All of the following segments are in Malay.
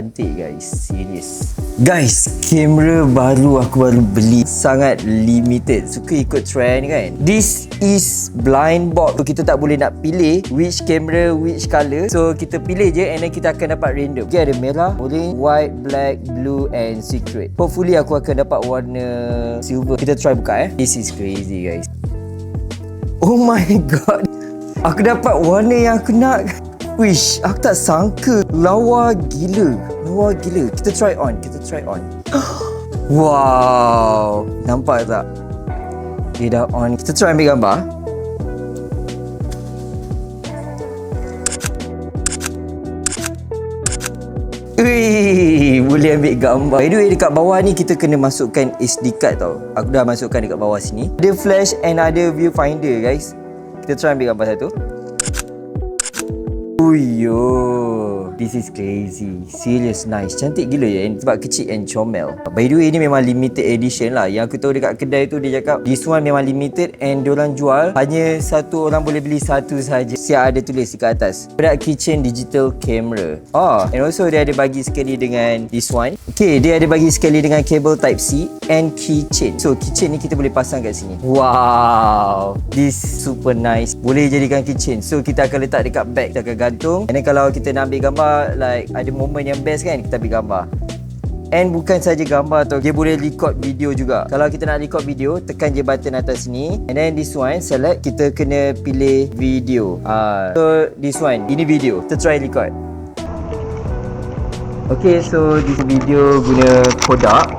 Cantik guys, serius. Guys, kamera baru aku baru beli, sangat limited. Suka ikut trend kan. This is blind box. So, kita tak boleh nak pilih which camera, which color. So kita pilih je and then kita akan dapat random. Okay, ada merah, orange, white, black, blue and secret. Hopefully aku akan dapat warna silver. Kita try buka This is crazy guys. Oh my god, aku dapat warna yang aku nak. Wish, aku tak sangka. Lawa gila. Lawa gila. Kita try on. Wow, nampak tak? Dia dah on. Kita try ambil gambar. Wih, boleh ambil gambar. By the way, dekat bawah ni kita kena masukkan SD card tau. Aku dah masukkan dekat bawah sini. Ada flash and ada viewfinder guys. Kita try ambil gambar satu. Uyo, this is crazy. Serious nice. Cantik gila ya. Sebab kecil and comel. By the way, ini memang limited edition lah. Yang aku tahu dekat kedai tu dia cakap this one memang limited and diorang jual hanya satu orang boleh beli satu saja. Siap ada tulis dekat atas. Product kitchen digital camera. And also dia ada bagi sekali dengan this one. Okay, dia ada bagi sekali dengan kabel type C and keychain. So keychain ni kita boleh pasang kat sini. Wow, this super nice. Boleh jadikan keychain. So kita akan letak dekat bag, kita akan gantung. And then kalau kita nak ambil gambar, like ada moment yang best kan, kita ambil gambar. And bukan saja gambar tau, dia boleh record video juga. Kalau kita nak record video, tekan je button atas sini. And then this one, select, kita kena pilih video. So this one, ini video. Kita try record. Okay, so this video guna Kodak.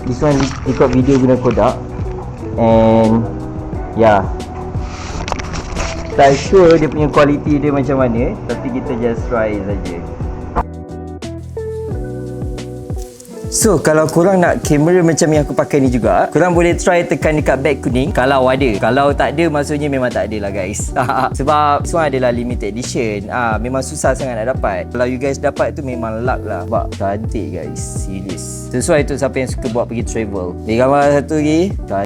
This one record video guna Kodak. And yeah, tak sure dia punya quality dia macam mana, tapi kita just try saja. So kalau korang nak kamera macam yang aku pakai ni juga, korang boleh try tekan dekat bag kuning kalau ada. Kalau tak ada, maksudnya memang tak ada lah guys. Sebab semua adalah limited edition. Memang susah sangat nak dapat. Kalau you guys dapat tu memang luck lah. Sebab cantik guys, serius. Sesuai tu siapa yang suka buat pergi travel. Ni gambar satu lagi.